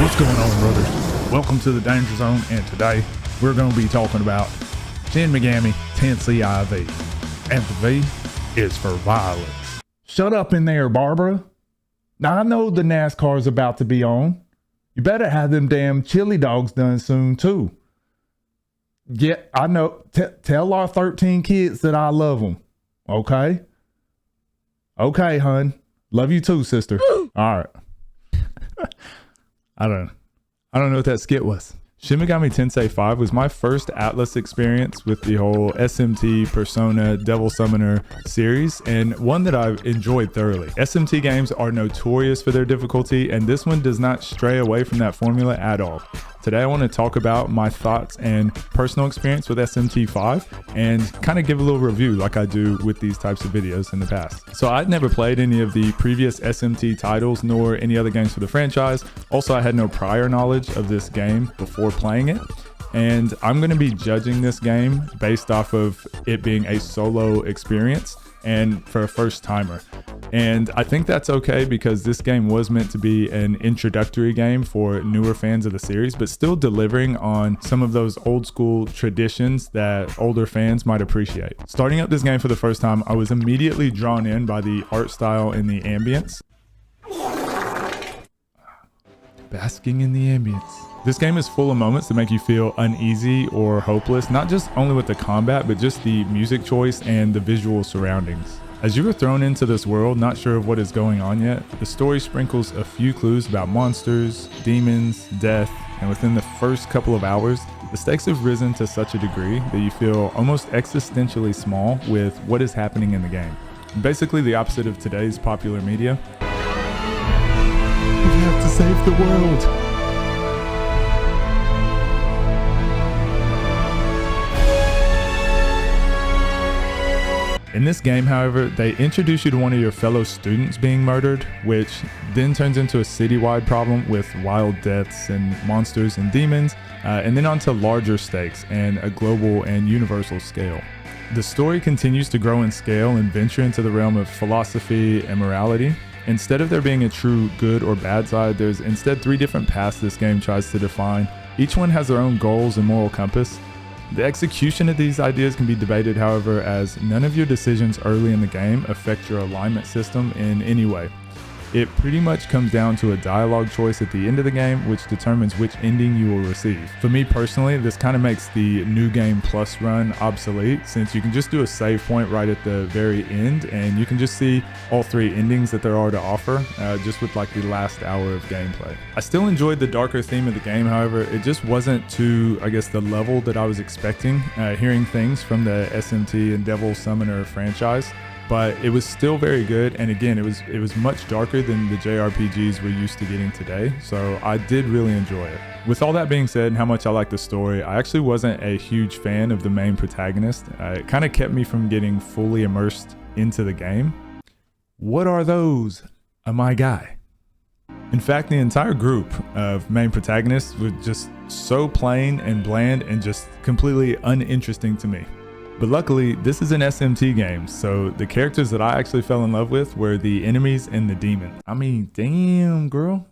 What's going on, brothers? Welcome to the Danger Zone, and today we're going to be talking about Shin Megami Tensei IV. And the V is for violence. Shut up in there, Barbara. Now I know the NASCAR's about to be on. You better have them damn chili dogs done soon too. Yeah, I know. Tell our 13 kids that I love them. Okay? Okay, hun. Love you too, sister. All right. I don't know what that skit was. Shin Megami Tensei V was my first Atlus experience with the whole SMT, Persona, Devil Summoner series, and one that I've enjoyed thoroughly. SMT games are notorious for their difficulty, and this one does not stray away from that formula at all. Today I want to talk about my thoughts and personal experience with SMT V and kind of give a little review like I do with these types of videos in the past. So I'd never played any of the previous SMT titles nor any other games for the franchise. Also, I had no prior knowledge of this game before playing it. And I'm going to be judging this game based off of it being a solo experience and for a first timer. And I think that's okay because this game was meant to be an introductory game for newer fans of the series, but still delivering on some of those old school traditions that older fans might appreciate. Starting up this game for the first time, I was immediately drawn in by the art style and the ambience. Basking in the ambience. This game is full of moments that make you feel uneasy or hopeless, not just only with the combat, but just the music choice and the visual surroundings. As you are thrown into this world, not sure of what is going on yet, the story sprinkles a few clues about monsters, demons, death, and within the first couple of hours, the stakes have risen to such a degree that you feel almost existentially small with what is happening in the game. Basically the opposite of today's popular media. We have to save the world. In this game, however, they introduce you to one of your fellow students being murdered, which then turns into a citywide problem with wild deaths and monsters and demons, and then onto larger stakes and a global and universal scale. The story continues to grow in scale and venture into the realm of philosophy and morality. Instead of there being a true good or bad side, there's instead 3 different paths this game tries to define. Each one has their own goals and moral compass. The execution of these ideas can be debated, however, as none of your decisions early in the game affect your alignment system in any way. It pretty much comes down to a dialogue choice at the end of the game, which determines which ending you will receive. For me personally, this kind of makes the New Game Plus run obsolete, since you can just do a save point right at the very end, and you can just see all 3 endings that there are to offer, just with like the last hour of gameplay. I still enjoyed the darker theme of the game, however, it just wasn't to, I guess, the level that I was expecting, hearing things from the SMT and Devil Summoner franchise. But it was still very good, and again, it was much darker than the JRPGs we're used to getting today, so I did really enjoy it. With all that being said and how much I like the story, I actually wasn't a huge fan of the main protagonist. It kind of kept me from getting fully immersed into the game. What are those? My guy. In fact, the entire group of main protagonists was just so plain and bland and just completely uninteresting to me. But luckily, this is an SMT game, so the characters that I actually fell in love with were the enemies and the demon. I mean, damn, girl.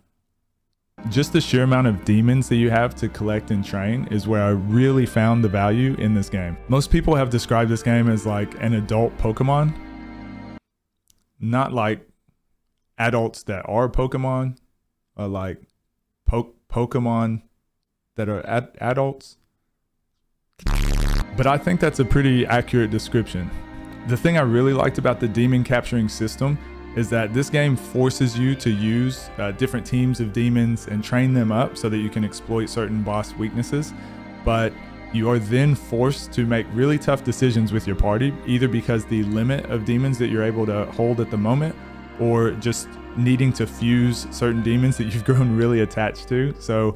Just the sheer amount of demons that you have to collect and train is where I really found the value in this game. Most people have described this game as like an adult Pokemon. Not like adults that are Pokemon, or like Pokemon that are adults. But I think that's a pretty accurate description. The thing I really liked about the demon capturing system is that this game forces you to use different teams of demons and train them up so that you can exploit certain boss weaknesses. But you are then forced to make really tough decisions with your party, either because the limit of demons that you're able to hold at the moment, or just needing to fuse certain demons that you've grown really attached to. So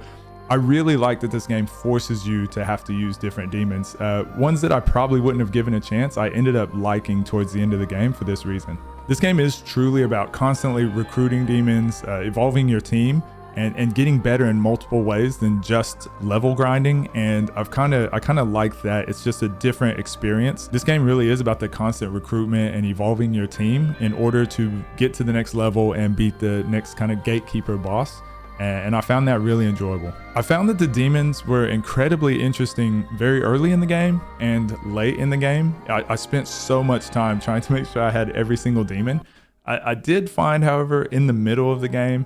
I really like that this game forces you to have to use different demons. Ones that I probably wouldn't have given a chance, I ended up liking towards the end of the game for this reason. This game is truly about constantly recruiting demons, evolving your team, and getting better in multiple ways than just level grinding. And I kind of like that. It's just a different experience. This game really is about the constant recruitment and evolving your team in order to get to the next level and beat the next kind of gatekeeper boss. and I found that really enjoyable. I found that the demons were incredibly interesting very early in the game and late in the game. I spent so much time trying to make sure I had every single demon. I did find, however, in the middle of the game,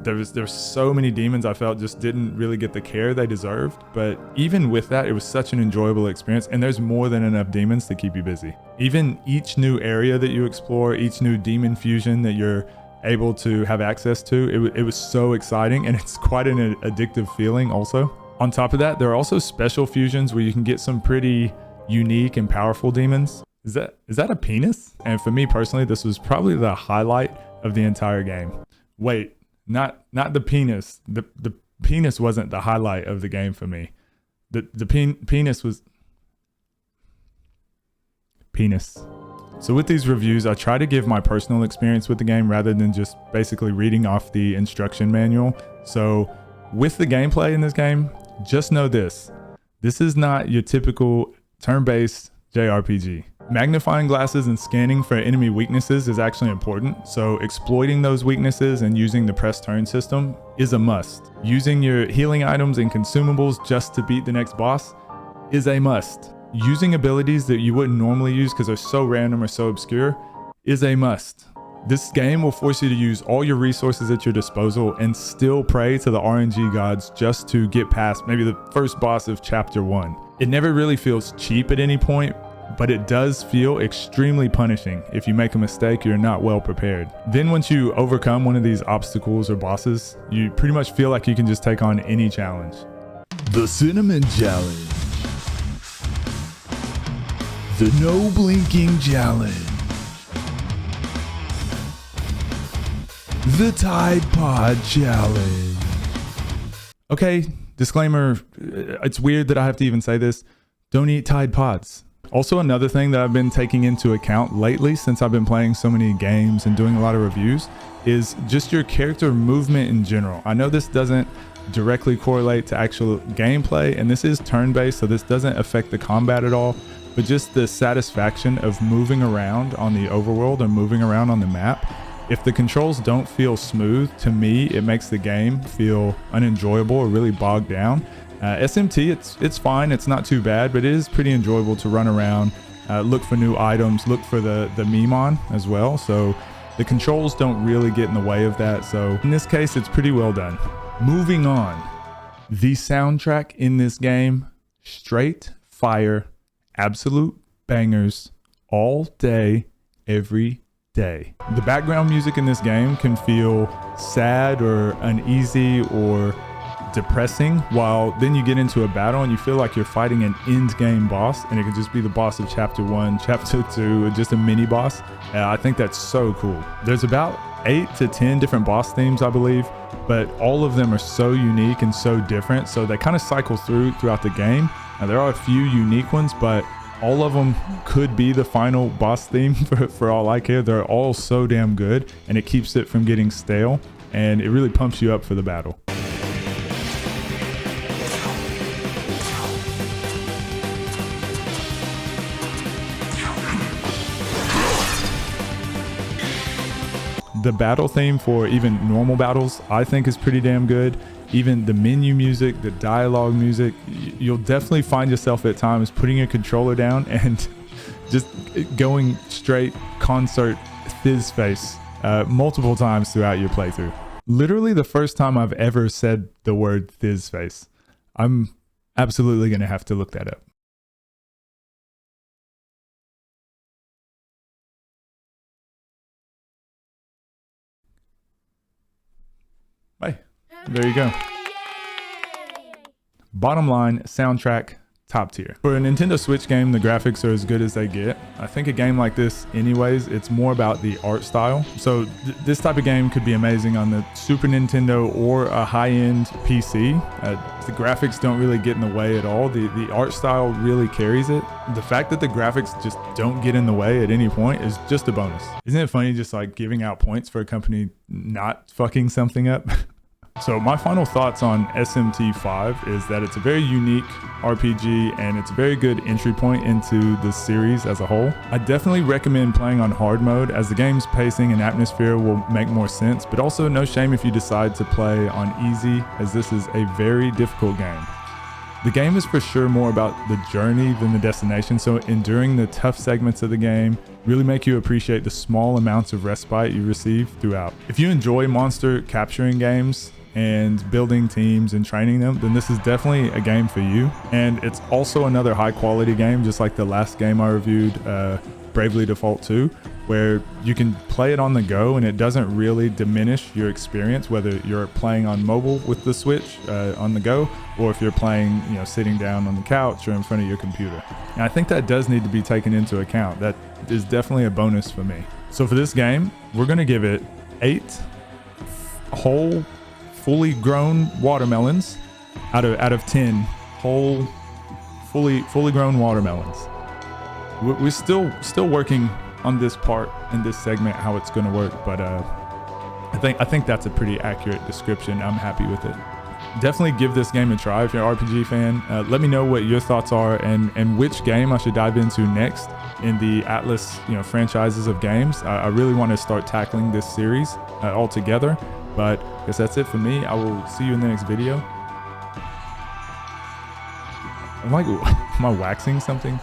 there's so many demons I felt just didn't really get the care they deserved. But even with that, it was such an enjoyable experience, and there's more than enough demons to keep you busy. Even each new area that you explore, each new demon fusion that you're able to have access to, it was so exciting, and it's quite an addictive feeling also. On top of that, there are also special fusions where you can get some pretty unique and powerful demons. Is that a penis? And for me personally, this was probably the highlight of the entire game. Wait, not the penis. The penis wasn't the highlight of the game for me. The penis was penis. So with these reviews, I try to give my personal experience with the game rather than just basically reading off the instruction manual. So with the gameplay in this game, just know this is not your typical turn-based JRPG. Magnifying glasses and scanning for enemy weaknesses is actually important, so exploiting those weaknesses and using the press turn system is a must. Using your healing items and consumables just to beat the next boss is a must. Using abilities that you wouldn't normally use because they're so random or so obscure is a must. This game will force you to use all your resources at your disposal and still pray to the RNG gods just to get past maybe the first boss of chapter 1. It never really feels cheap at any point, but it does feel extremely punishing if you make a mistake, you're not well prepared. Then once you overcome one of these obstacles or bosses, you pretty much feel like you can just take on any challenge. The Cinnamon Challenge. The No Blinking Challenge. The Tide Pod Challenge. Okay, disclaimer, it's weird that I have to even say this. Don't eat Tide Pods. Also, another thing that I've been taking into account lately since I've been playing so many games and doing a lot of reviews is just your character movement in general. I know this doesn't directly correlate to actual gameplay, and this is turn-based, so this doesn't affect the combat at all, but just the satisfaction of moving around on the overworld or moving around on the map. If the controls don't feel smooth, to me, it makes the game feel unenjoyable or really bogged down. SMT, it's fine, it's not too bad, but it is pretty enjoyable to run around, look for new items, look for the Memon as well. So the controls don't really get in the way of that. So in this case, it's pretty well done. Moving on, the soundtrack in this game, straight fire, absolute bangers all day, every day. The background music in this game can feel sad or uneasy or depressing, while then you get into a battle and you feel like you're fighting an end game boss, and it could just be the boss of chapter 1, chapter 2, just a mini boss. I think that's so cool. There's about 8 to 10 different boss themes, I believe, but all of them are so unique and so different, so they kind of cycle throughout the game. Now, there are a few unique ones, but all of them could be the final boss theme for all I care. They're all so damn good, and it keeps it from getting stale, and it really pumps you up for the battle. The battle theme for even normal battles, I think, is pretty damn good. Even the menu music, the dialogue music, you'll definitely find yourself at times putting your controller down and just going straight concert fizz face multiple times throughout your playthrough. Literally the first time I've ever said the word fizz face. I'm absolutely going to have to look that up. Hey, there you go. Bottom line, soundtrack, top tier. For a Nintendo Switch game, the graphics are as good as they get. I think a game like this, anyways, it's more about the art style. So this type of game could be amazing on the Super Nintendo or a high-end PC. The graphics don't really get in the way at all. The art style really carries it. The fact that the graphics just don't get in the way at any point is just a bonus. Isn't it funny just like giving out points for a company not fucking something up? So my final thoughts on SMT V is that it's a very unique RPG and it's a very good entry point into the series as a whole. I definitely recommend playing on hard mode as the game's pacing and atmosphere will make more sense, but also no shame if you decide to play on easy, as this is a very difficult game. The game is for sure more about the journey than the destination, so enduring the tough segments of the game really make you appreciate the small amounts of respite you receive throughout. If you enjoy monster capturing games and building teams and training them, then this is definitely a game for you. And it's also another high quality game, just like the last game I reviewed, Bravely Default 2, where you can play it on the go and it doesn't really diminish your experience, whether you're playing on mobile with the Switch on the go, or if you're playing, sitting down on the couch or in front of your computer. And I think that does need to be taken into account. That is definitely a bonus for me. So for this game, we're gonna give it 8 whole, fully grown watermelons out of 10 whole, fully grown watermelons. We're still working on this part in this segment, how it's going to work, but I think that's a pretty accurate description. I'm happy with it. Definitely give this game a try if you're an RPG fan. Let me know what your thoughts are and which game I should dive into next in the Atlus franchises of games. I really want to start tackling this series all together, but I guess that's it for me. I will see you in the next video. Am I waxing something?